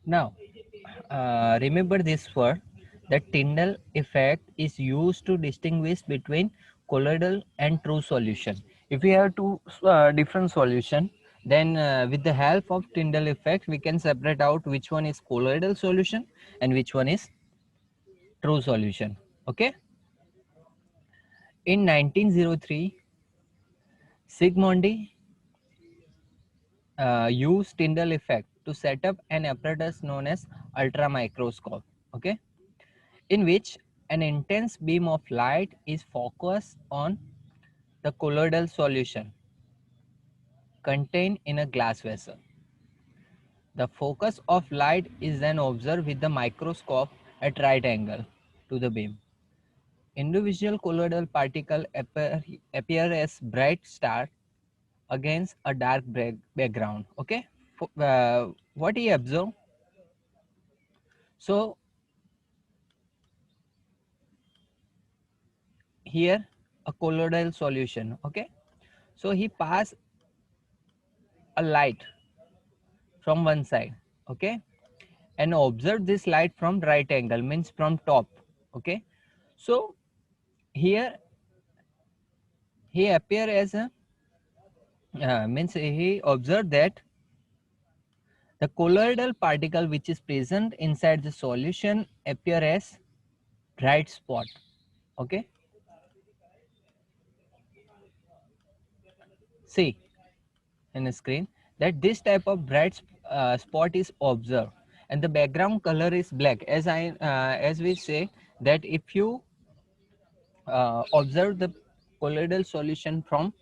Now, remember this word. The Tyndall effect is used to distinguish between colloidal and true solution. If we have two different solution, then with the help of Tyndall effect, we can separate out which one is colloidal solution and which one is true solution. Okay. In 1903, Sigmondi used Tyndall effect to set up an apparatus known as ultramicroscope. Okay, in which an intense beam of light is focused on the colloidal solution contained in a glass vessel. The focus of light is then observed with the microscope at right angle to the beam. Individual colloidal particles appear as bright stars against a dark background. Okay, what he observed. So here a colloidal solution. Okay, so he passed a light from one side. Okay, and observe this light from right angle, means from top. Okay, so here he appear as a means he observed that the colloidal particle which is present inside the solution appear as bright spot. Okay, see in the screen that this type of bright spot is observed, and the background color is black. As we say that if you observe the colloidal solution from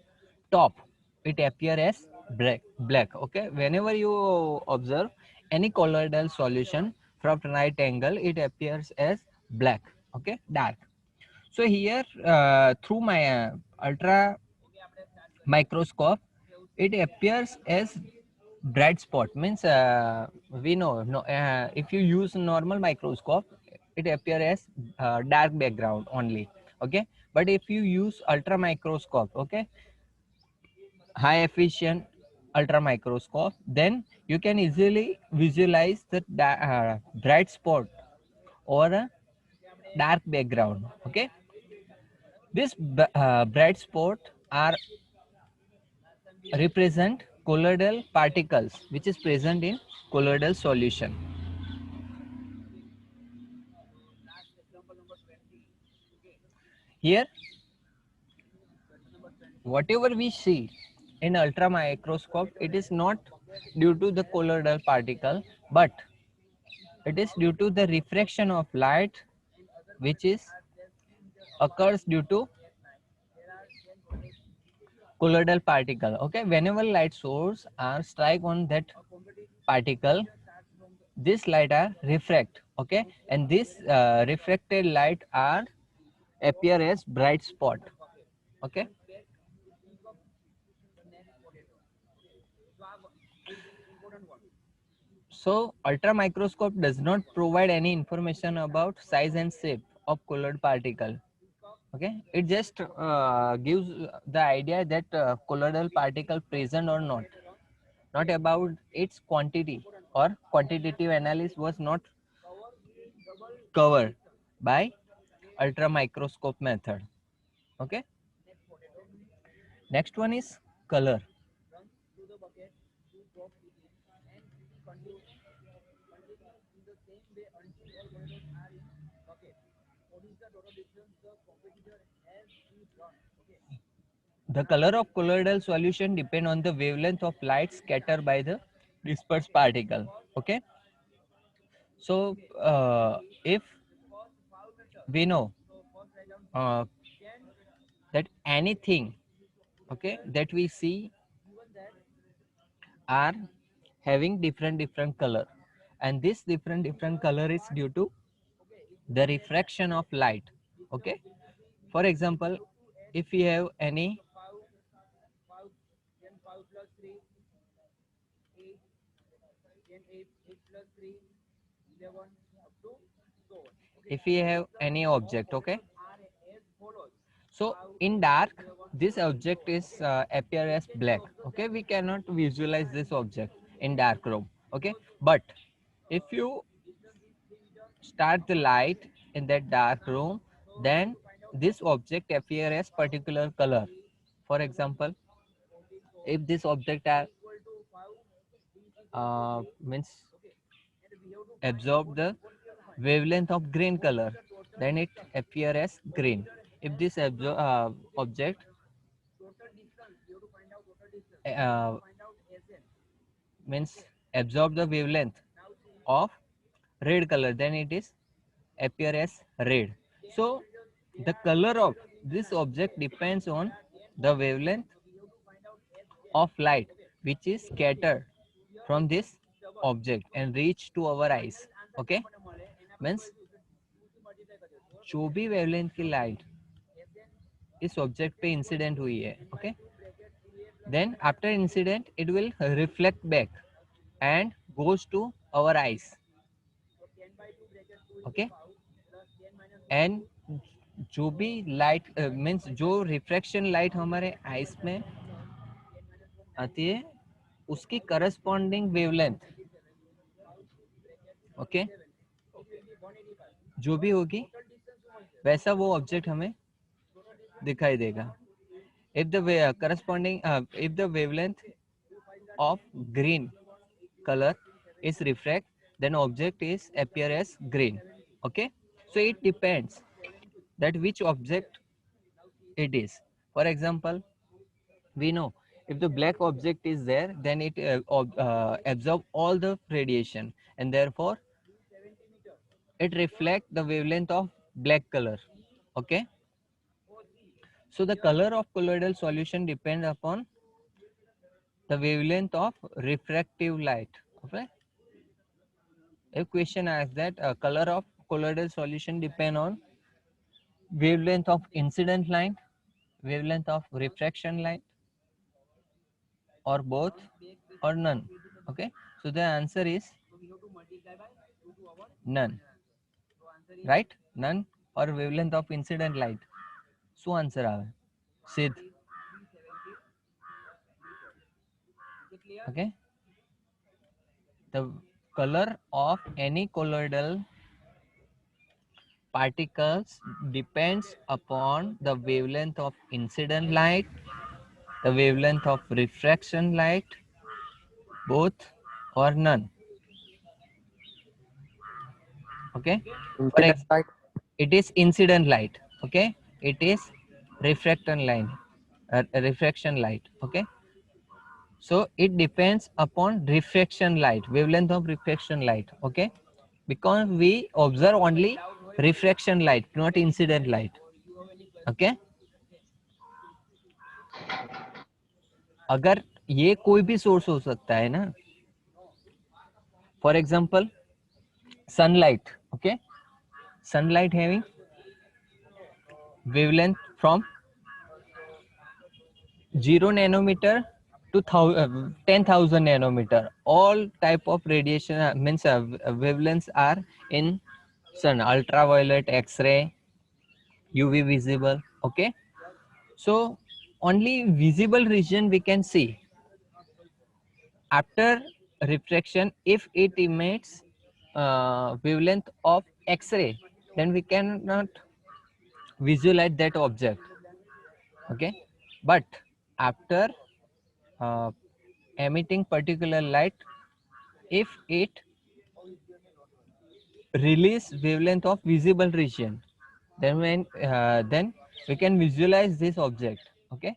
top, it appear as black. Okay, whenever you observe any colloidal solution from right angle, it appears as black. Okay, dark. So here through my ultra microscope, it appears as bright spot, means we know no, if you use normal microscope, it appear as dark background only. Okay, but if you use ultra microscope, okay, high efficient ultra microscope, then you can easily visualize the bright spot or a dark background. Okay, this bright spot are represent colloidal particles which is present in colloidal solution. Here whatever we see in ultra microscope, it is not due to the colloidal particle, but it is due to the refraction of light which is occurs due to colloidal particle. Okay, whenever light source are strike on that particle, this light are refract. Okay, and this refracted light are appear as bright spot. Okay, so ultra microscope does not provide any information about size and shape of colloid particle. Okay, it just gives the idea that colloidal particle present or not about its quantity, or quantitative analysis was not covered by ultra microscope method. Okay, next one is color. The color of colloidal solution depend on the wavelength of light scattered by the dispersed particle. Okay, so if we know uh, that anything, okay, that we see are having different color, and this different color is due to the refraction of light. Okay, for example, if we have any if we have any object, okay, so in dark this object is appear as black. Okay, we cannot visualize this object in dark room. Okay, but If you start the light in that dark room, then this object appear as particular color. For example, if this object are means absorb the wavelength of green color, then it appear as green. If this object uh, means absorb the wavelength of red color, then it is appear as red. So the color of this object depends on the wavelength of light which is scattered from this object and reach to our eyes. Okay, means जो भी wavelength की light इस object पे incident हुई है, okay, then after incident it will reflect back and goes to our eyes. Okay, and जो भी light means जो रिफ्रैक्शन लाइट हमारे आइस में आती है उसकी करस्पॉन्डिंग वेवलेंथ, ओके, जो भी होगी वैसा वो ऑब्जेक्ट हमें दिखाई देगा. If the corresponding if the wavelength of green color is refract, then object is appear as green. Okay, so it depends that which object it is. For example, we know if the black object is there, then it absorb all the radiation and therefore it reflect the wavelength of black color. Okay, so the color of colloidal solution depend upon the wavelength of refractive light. Okay, a question asks that color of colloidal solution depend on wavelength of incident light, wavelength of refraction light, or both, or none. Okay, so the answer is none, right? None or wavelength of incident light. શું answer આવે? સિદ્ધ. Okay, the color of any colloidal particles depends upon the wavelength of incident light, the wavelength of refraction light, both or none. Okay, for Incident light. it is incident light. Okay, it is refraction line, refraction light. Okay, so it depends upon refraction light, wavelength of refraction light. Okay, because we observe only refraction light, not incident light. Okay, अगर ये कोई भी source हो सकता है ना, for example sunlight. Okay, sunlight having wavelength from 0 nanometer to 10,000 nanometer. All type of radiation means wavelengths are in sun: ultraviolet, X-ray, UV visible. Okay, so only visible region we can see. After refraction, if it emits wavelength of X-ray, then we cannot visualize that object. Okay, but after uh, emitting particular light, if it release wavelength of visible region, then we can visualize this object. Okay,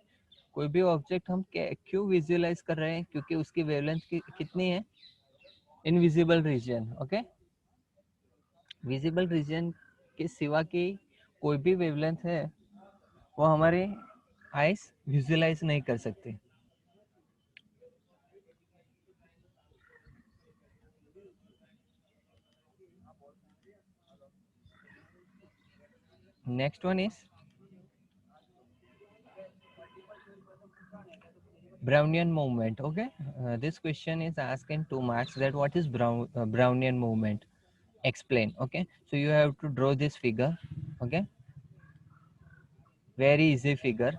कोई भी object हम क्यों visualise कर रहे हैं? क्योंकि उसकी wavelength कितनी है? Invisible region. Okay, visible region के सिवा की कोई भी वेवलेंथ है वो हमारे आइस विजुअलाइज नहीं कर सकते. Next one is Brownian movement. Okay, this question is asked in 2 marks, that what is Brownian movement? Explain. Okay, so you have to draw this figure. Okay, very easy figure.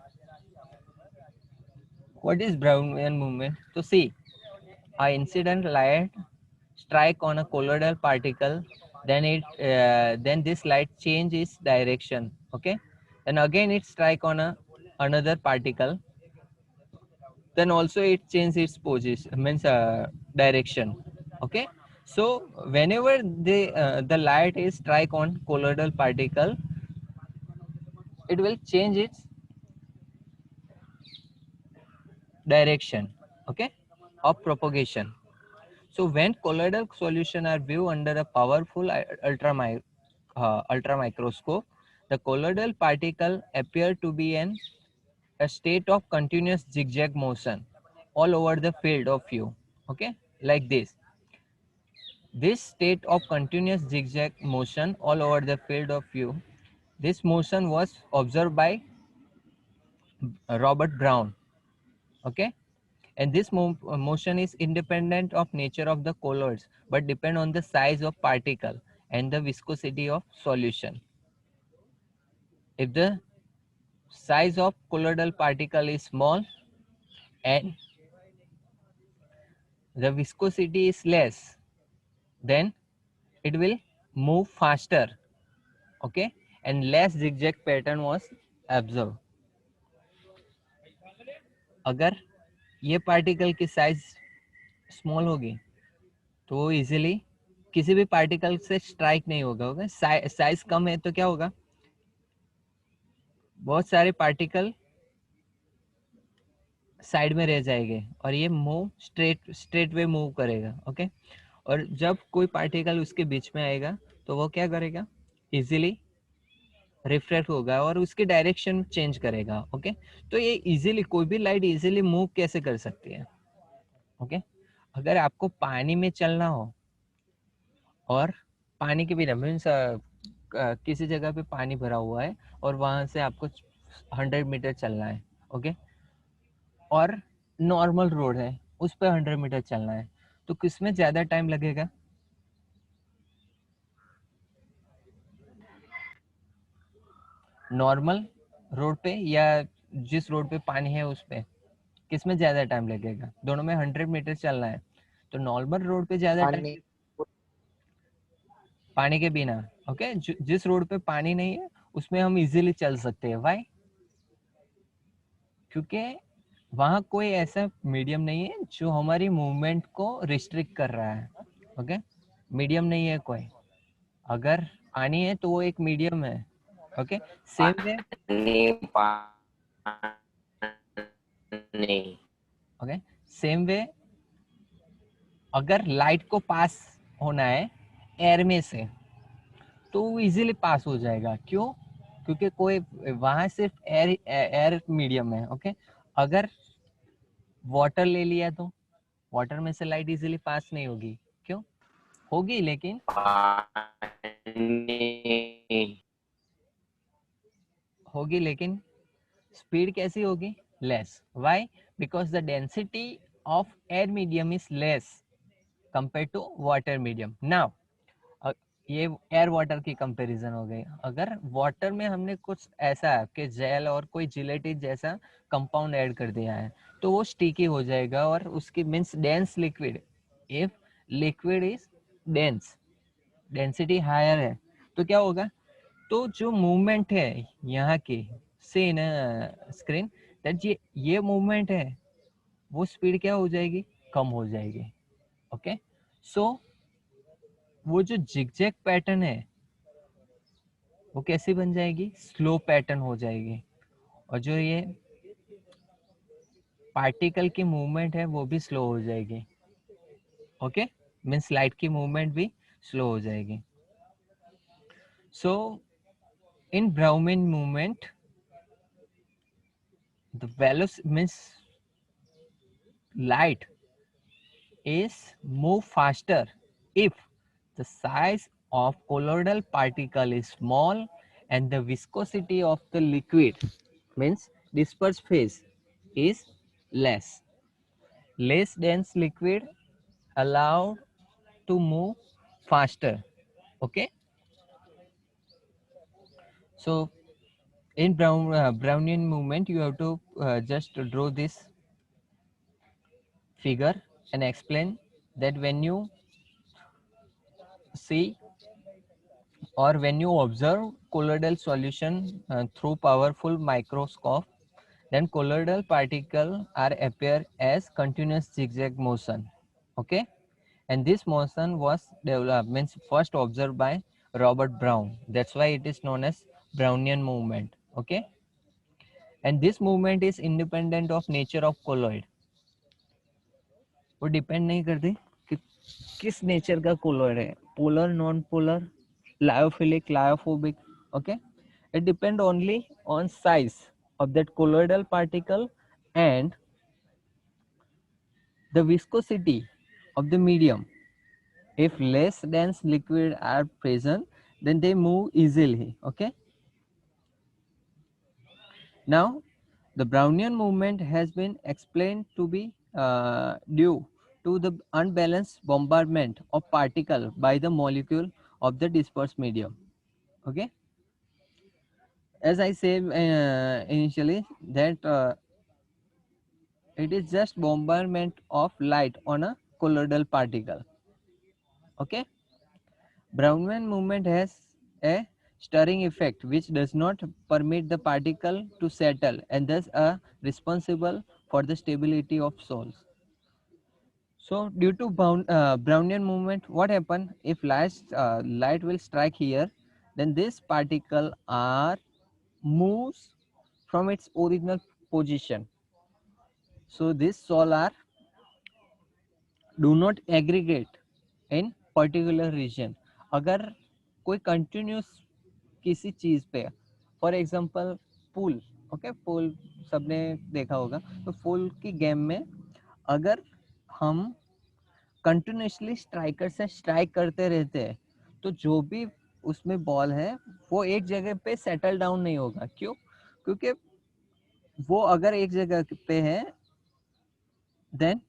What is Brownian movement? So see, a incident light strike on a colloidal particle, then this light change its direction. Okay, then again it strike on another particle, then also it changes its position, means direction. Okay, so whenever the light is strike on colloidal particle, it will change its direction, okay, of propagation. So when colloidal solution are viewed under a powerful ultra microscope, the colloidal particle appear to be in a state of continuous zigzag motion all over the field of view. Okay, like this. This state of continuous zigzag motion all over the field of view, this motion was observed by Robert Brown. Okay, and this motion is independent of nature of the colloids but depend on the size of particle and the viscosity of solution. If the size of colloidal particle is small and the viscosity is less, then it will move faster. Okay, and less zigzag pattern was observed. अगर ये particle की size small होगी तो वो easily किसी भी particle से strike नहीं होगा. साइज कम है तो क्या होगा, बहुत सारे पार्टिकल साइड में रह जाएंगे और ये मूव स्ट्रेट वे मूव करेगा. ओके, और जब कोई पार्टिकल उसके बीच में आएगा तो वो क्या करेगा, इजीली रिफ्लेक्ट होगा और उसकी डायरेक्शन चेंज करेगा. ओके, तो ये इजीली कोई भी लाइट इजीली मूव कैसे कर सकती है. ओके, अगर आपको पानी में चलना हो और पानी के बिना मीन्स किसी जगह पे पानी भरा हुआ है और वहां से आपको 100 मीटर चलना है. ओके, और नॉर्मल रोड है उस पर 100 मीटर चलना है, तो किसमें ज्यादा टाइम लगेगा. नॉर्मल रोड पे या जिस रोड पे पानी है उस पे, किसमें ज्यादा टाइम लगेगा. दोनों में 100 मीटर चलना है तो नॉर्मल रोड पे ज्यादा टाइम, पानी के बिना. ओके, जिस रोड पे पानी नहीं है उसमें हम इजीली चल सकते हैं. व्हाई, क्योंकि वहां कोई ऐसा मीडियम नहीं है जो हमारी मूवमेंट को रिस्ट्रिक्ट कर रहा है. ओके, मीडियम नहीं है कोई. अगर पानी है तो वो एक मीडियम है. Okay, same way. Okay, same way अगर लाइट को पास होना है एयर में से तो वो इजीली पास हो जाएगा. क्यों, क्योंकि कोई वहां सिर्फ एयर मीडियम है. ओके, अगर वाटर ले लिया तो वाटर में से लाइट इजीली पास नहीं होगी. क्यों, होगी लेकिन स्पीड कैसी होगी, less. Why, because the density of air medium is less compare to water medium. Now ये एयर वाटर की कंपैरिजन हो गई. अगर वाटर में हमने कुछ ऐसा कि जेल और कोई जिलेटिन जैसा कंपाउंड ऐड कर दिया है तो वो स्टिकी हो जाएगा और उसकी means dense liquid. If liquid is dense, density higher है तो क्या होगा, तो जो मूवमेंट है यहाँ की से इन स्क्रीन दैट ये मूवमेंट है वो स्पीड क्या हो जाएगी, कम हो जाएगी. ओके, सो वो जो जिगजैग पैटर्न है वो कैसी बन जाएगी, स्लो पैटर्न हो जाएगी. और जो ये पार्टिकल की मूवमेंट है वो भी स्लो हो जाएगी. ओके, मीन्स लाइट की मूवमेंट भी स्लो हो जाएगी. सो इन ब्राउनिन movement the velocity means light is move faster if the size of colloidal particle is small and the viscosity of the liquid means dispersed phase is less. Less dense liquid allowed to move faster. Okay, so in Brownian movement you have to just draw this figure and explain that when you see or when you observe colloidal solution through powerful microscope, then colloidal particle are appear as continuous zigzag motion. Okay, and this motion was developed means first observed by Robert Brown. That's why it is known as Brownian movement. Okay, and this movement is independent of nature of colloid. वो depend नहीं करती कि किस nature का colloid है, polar, non polar, lyophilic, lyophobic. Okay, it depend only on size of that colloidal particle and the viscosity of the medium. If less dense liquid are present, then they move easily. Okay, now the Brownian movement has been explained to be due to the unbalanced bombardment of particle by the molecule of the dispersed medium. Okay, as I said initially that it is just bombardment of light on a colloidal particle. Okay, Brownian movement has a stirring effect which does not permit the particle to settle and thus are responsible for the stability of sols. So due to Brownian movement, what happen if light will strike here, then this particle are moves from its original position. So this sol are do not aggregate in particular region. अगर कोई continuous किसी चीज पे, for example pool, okay, pool सबने देखा होगा, तो pool की गेम में अगर हम कंटिन्यूसली स्ट्राइकर से स्ट्राइक करते रहते हैं तो जो भी उसमें बॉल है वो एक जगह पे सेटल डाउन नहीं होगा. क्यों? क्योंकि वो अगर एक जगह पे है, देन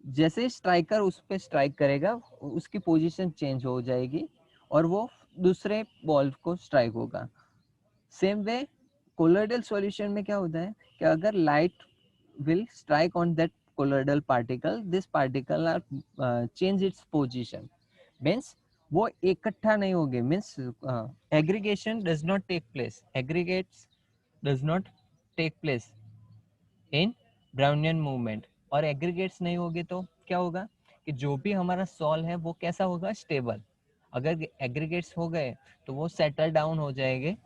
जैसे स्ट्राइकर उस पर स्ट्राइक करेगा उसकी पोजीशन चेंज हो जाएगी और वो दूसरे बॉल को स्ट्राइक होगा. सेम वे कोलोइडल सॉल्यूशन में क्या होता है कि अगर light will strike on that colloidal particle, this particle are change its position, means वो इकट्ठा नहीं होंगे, means aggregation does not take place, aggregates does not take place in Brownian movement. और एग्रीगेट्स नहीं होगे तो क्या होगा कि जो भी हमारा सॉल है वो कैसा होगा, स्टेबल. अगर एग्रीगेट्स हो गए तो वो सेटल डाउन हो जाएंगे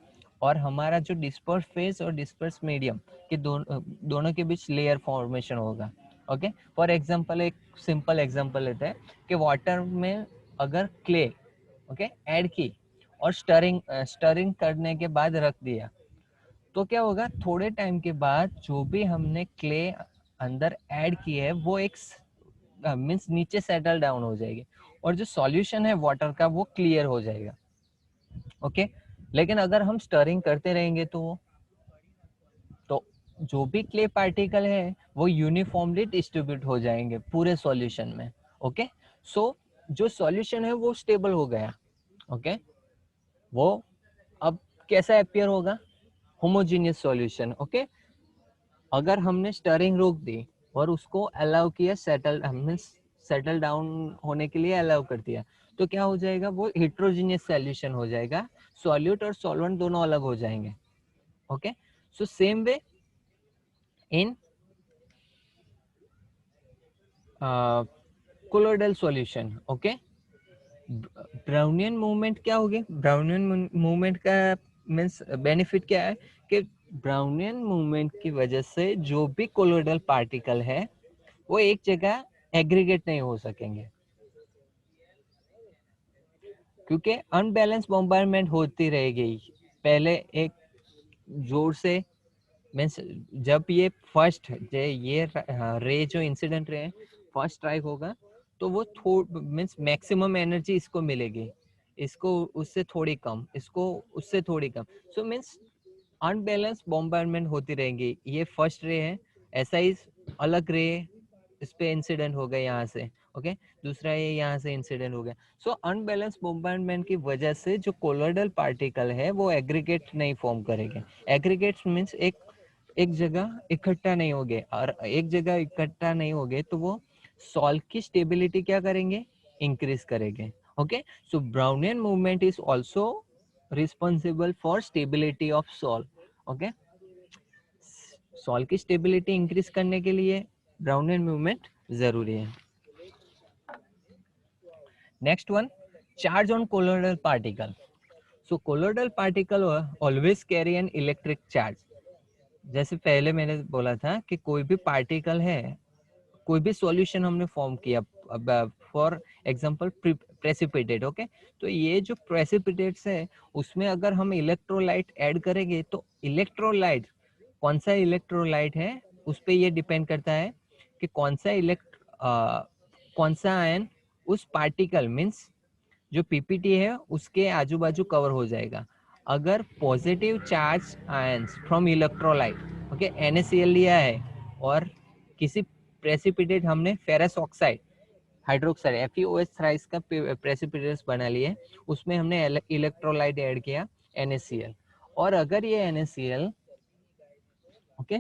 और हमारा जो डिस्पर्स फेज और डिस्पर्स मीडियम के दोनों के बीच लेयर फॉर्मेशन होगा. ओके, फॉर एग्जांपल एक सिंपल एग्जांपल लेते हैं कि वाटर में अगर क्ले ओके ऐड की और स्टरिंग करने के बाद रख दिया तो क्या होगा, थोड़े टाइम के बाद जो भी हमने क्ले अंदर ऐड की है वो एक मीन्स नीचे सेटल डाउन हो जाएगी और जो सॉल्यूशन है वाटर का वो क्लियर हो जाएगा. ओके, लेकिन अगर हम स्टरिंग करते रहेंगे तो जो भी क्ले पार्टिकल है वो यूनिफॉर्मली डिस्ट्रीब्यूट हो जाएंगे पूरे सॉल्यूशन में. ओके, सो जो सॉल्यूशन है वो स्टेबल हो गया. ओके, वो अब कैसा अपीयर होगा, होमोजीनियस सॉल्यूशन. ओके, अगर हमने स्टरिंग रोक दी और उसको अलाउ किया सेटल मींस सेटल डाउन होने के लिए अलाउ कर दिया तो क्या हो जाएगा, वो हेट्रोजीनियस सॉल्यूशन हो जाएगा, सॉल्यूट और सॉल्वेंट दोनों अलग हो जाएंगे. Okay, so same way in colloidal solution. Okay, Brownian movement क्या हो गया, ब्राउनियन मूवमेंट का मींस बेनिफिट क्या है कि ब्राउनियन मूवमेंट की वजह से जो भी कोलोइडल पार्टिकल है वो एक जगह एग्रीगेट नहीं हो सकेंगे क्योंकि अनबैलेंस बॉम्बार्डमेंट होती रहेगी. पहले एक जोर से मीन्स जब ये फर्स्ट ये रे जो इंसिडेंट रे फर्स्ट स्ट्राइक होगा तो वो मीन्स मैक्सिमम एनर्जी इसको मिलेगी, इसको उससे थोड़ी कम, इसको उससे थोड़ी कम. सो मीन्स अनबैलेंस बॉम्बार्डमेंट होती रहेंगी. ये फर्स्ट रे है, ऐसा ही अलग रे इस पे इंसिडेंट हो गया यहाँ से. ओके, दूसरा ये यहाँ से इंसिडेंट हो गया. सो अनबैलेंस बॉम्बार्डमेंट की वजह से जो कोलोइडल पार्टिकल है वो एग्रीगेट नहीं फॉर्म करेंगे. एग्रीगेट्स मीन्स एक जगह इकट्ठा नहीं होगे और एक जगह इकट्ठा नहीं होगे तो वो सॉल्व की स्टेबिलिटी क्या करेंगे, इंक्रीज करेंगे. Okay, so Brownian movement is also responsible for stability of sol. Okay, sol की स्टेबिलिटी इंक्रीज करने के लिए ब्राउनियन मूवमेंट जरूरी है. Next one, charge on colloidal particle. So colloidal particle always carry an electric charge. जैसे पहले मैंने बोला था कि कोई भी पार्टिकल है, कोई भी सॉल्यूशन हमने फॉर्म किया, फॉर एग्जांपल प्रेसिपिटेट. ओके, तो ये जो प्रेसिपिटेट्स है उसमें अगर हम इलेक्ट्रोलाइट ऐड करेंगे तो इलेक्ट्रोलाइट, कौन सा इलेक्ट्रोलाइट है उस पर ये डिपेंड करता है कि कौन सा आयन उस पार्टिकल मीन्स जो पीपीटी है उसके आजू बाजू कवर हो जाएगा. अगर positive charge ions from electrolyte, okay, NaCl लिया है और किसी प्रेसिपिटेट हमने ferrous oxide hydroxide FeOH thrice का प्रेसिपिटेट्स बना लिए, उसमें हमने इलेक्ट्रोलाइट ऐड किया NaCl. और अगर ये NaCl, ओके,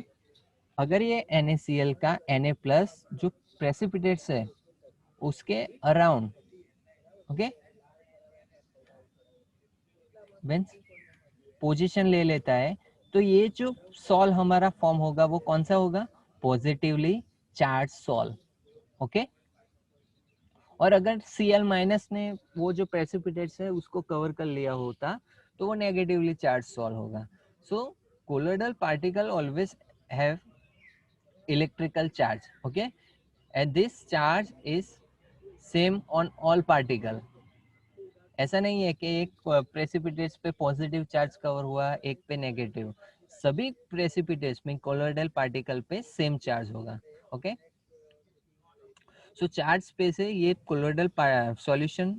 अगर ये NaCl का Na प्लस जो प्रेसिपिटेट्स है उसके अराउंड, ओके, मीन्स पोजीशन ले लेता है, तो ये जो सॉल हमारा फॉर्म होगा वो कौन सा होगा? Positively charge sol. ओके, और अगर Cl माइनस ने वो जो प्रेसिपिटेट्स है उसको कवर कर लिया होता तो वो नेगेटिवली चार्ज सॉल होगा. So colloidal particle always have electrical charge. Okay, and this charge is same on all particle. ऐसा नहीं है कि एक प्रेसिपिटेट्स पे पॉजिटिव चार्ज कवर हुआ, एक पे नेगेटिव. सभी प्रेसिपिटेट्स में कोलोइडल पार्टिकल पे सेम चार्ज होगा. ओके, सो चार्ज स्पेस है ये कोलोइडल सॉल्यूशन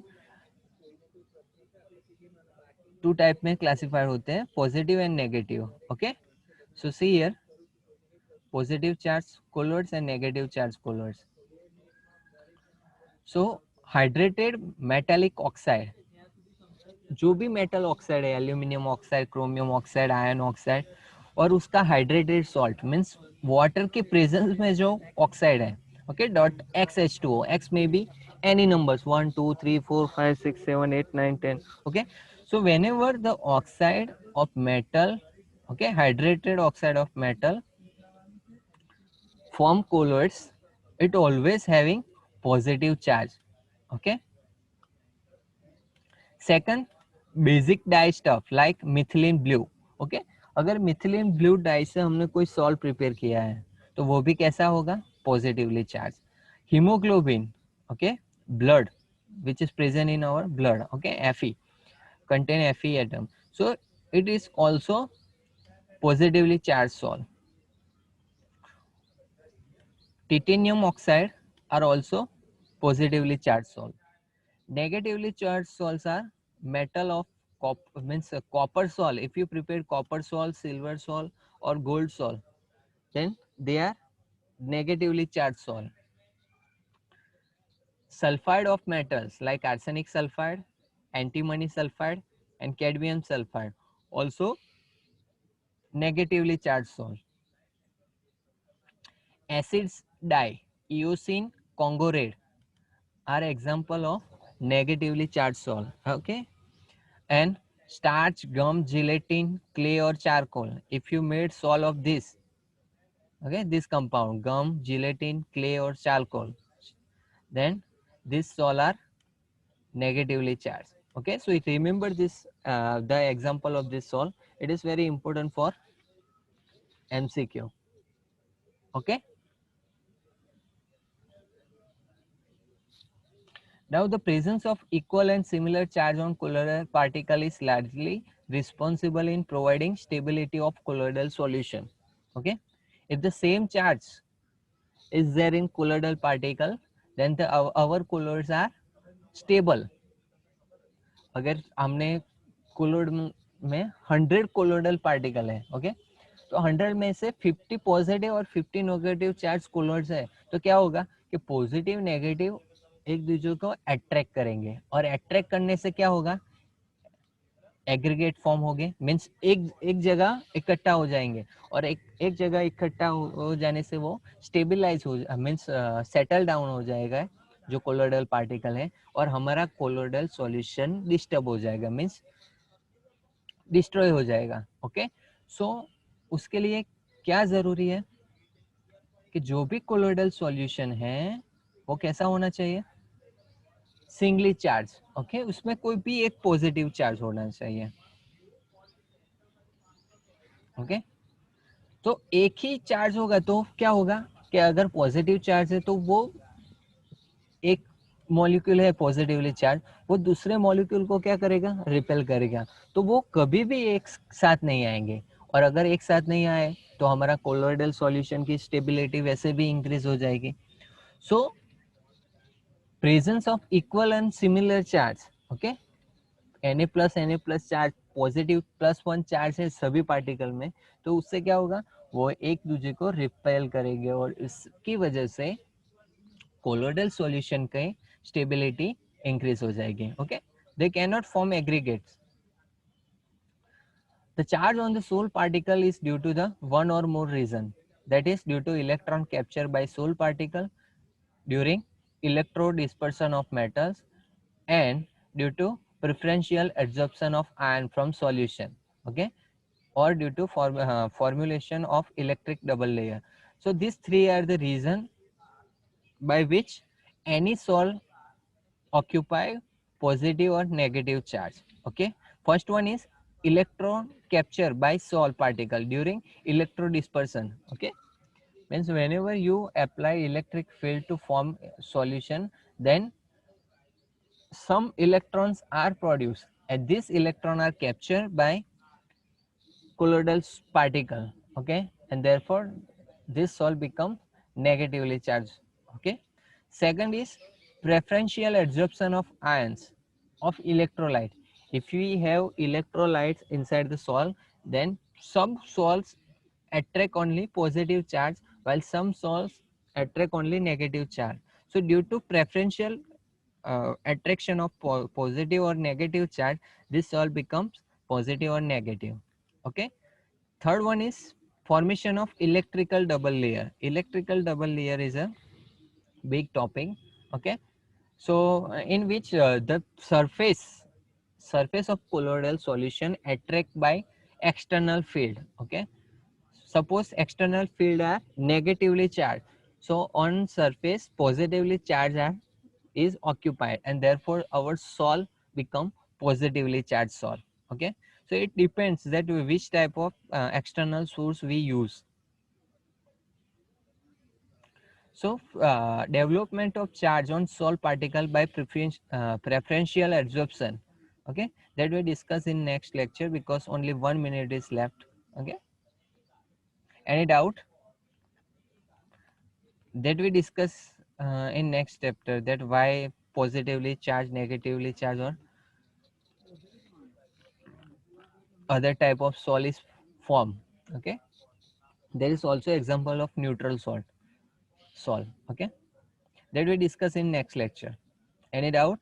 टू टाइप में क्लासिफाई होते हैं, positive and negative. Okay, so see here, positive charge colloids and negative charge colloids. So hydrated metallic oxide, जो भी मेटल ऑक्साइड है, aluminium oxide, chromium oxide, iron oxide, और उसका hydrated salt means water के presence में जो oxide है, okay, dot XH2O, x में be any numbers 1 2 3 4 5 6 7 8 9 10. Okay, so whenever the oxide of metal, okay, hydrated oxide of metal form colloids, it always having positive charge. Okay, second, basic dye stuff like methylene blue. Okay, अगर methylene blue die से हमने कोई salt prepare किया है तो वो भी कैसा होगा? Positively charge. Haemoglobin, okay, blood which is present in our blood, okay, Fe, contain Fe atom, so it is also positively charged salt. Titanium oxide are also positively charged salt. Negatively charged salts are metal of means copper salt. If you prepare copper salt, silver salt, or gold salt, then they are negatively charged salt. Sulfide of metals like arsenic sulfide, antimony sulfide, and cadmium sulfide also negatively charged salt. Acids dye, eosine, Congo red are example of negatively charged salt. Okay, and starch, gum, gelatin, clay, or charcoal. If you made salt of this, okay, this compound, gum, gelatin, clay, or charcoal, then this salt are negatively charged. Okay, so remember this, the example of this salt. It is very important for MCQ. Okay. Now the presence of equal and similar charge on colloidal particle is largely responsible in providing stability of colloidal solution. Okay, if the same charge is there in colloidal particle, then our colloids are stable. अगर हमने colloid में 100 colloidal particle है, okay, तो 100 में से 50 positive और 50 negative charge colloids है, तो क्या होगा कि पॉजिटिव नेगेटिव एक दूसरे को अट्रैक्ट करेंगे, और अट्रैक्ट करने से क्या होगा? एग्रीगेट फॉर्म हो गए, मीन्स एक जगह इकट्ठा हो जाएंगे, और एक जगह इकट्ठा हो जाने से वो स्टेबलाइज हो मीन्स सेटल डाउन हो जाएगा, जो कोलोइडल पार्टिकल है, और हमारा कोलोइडल सॉल्यूशन डिस्टर्ब हो जाएगा, मीन्स डिस्ट्रॉय हो जाएगा। ओके, सो उसके लिए क्या जरूरी है कि जो भी कोलोइडल सॉल्यूशन है वो कैसा होना चाहिए, सिंगली चार्ज। ओके, उसमें कोई भी एक पॉजिटिव चार्ज होना चाहिए। ओके, तो एक ही चार्ज होगा तो क्या होगा कि अगर पॉजिटिव चार्ज है तो वो एक मॉलिक्यूल है पॉजिटिवली चार्ज, वो दूसरे मॉलिक्यूल को क्या करेगा, रिपेल करेगा, तो वो कभी भी एक साथ नहीं आएंगे। और अगर एक साथ नहीं आए तो हमारा कोलोइडल सॉल्यूशन की स्टेबिलिटी वैसे भी इंक्रीज हो जाएगी। So presence of equal and similar charge, okay, Na+ charge, positive +1 charge है सभी पार्टिकल में, तो उससे क्या होगा, वो एक दूसरे को रिपेल करेंगे और इसकी वजह से कोलोइडल सॉल्यूशन की स्टेबिलिटी इंक्रीज हो जाएगी। Okay, they can not form aggregates. The charge on the Soul particle is due to the one or more reason, that is due to electron capture by Soul particle during electrodispersion of metals and due to preferential absorption of ion from solution, okay, or due to formulation of electric double layer. So these three are the reason by which any Sol occupy positive or negative charge. Okay, first one is electron capture by Sol particle during electrodispersion. Okay, means whenever you apply electric field to form solution, then some electrons are produced and these electrons are captured by colloidal particle. Okay, and therefore this Sol becomes negatively charged. Okay, second is preferential absorption of ions of electrolyte. If we have electrolytes inside the Sol, then some salts attract only positive charge while some salts attract only negative charge. So due to preferential attraction of positive or negative charge, this salt becomes positive or negative. Okay, third one is formation of electrical double layer. Electrical double layer is a big topic. Okay, so in which the surface of colloidal solution attract by external field. Okay, suppose external field are negatively charged, so on surface positively charged is occupied and therefore our Sol become positively charged Sol. Okay, so it depends that which type of external source we use. So development of charge on Sol particle by preferential absorption. Okay, that we discuss in next lecture because only 1 minute is left. Okay, any doubt? That we discuss in next chapter, that why positively charged, negatively charged, or other type of Sol is formed. Okay, there is also example of neutral Sol. Okay, that we discuss in next lecture. Any doubt?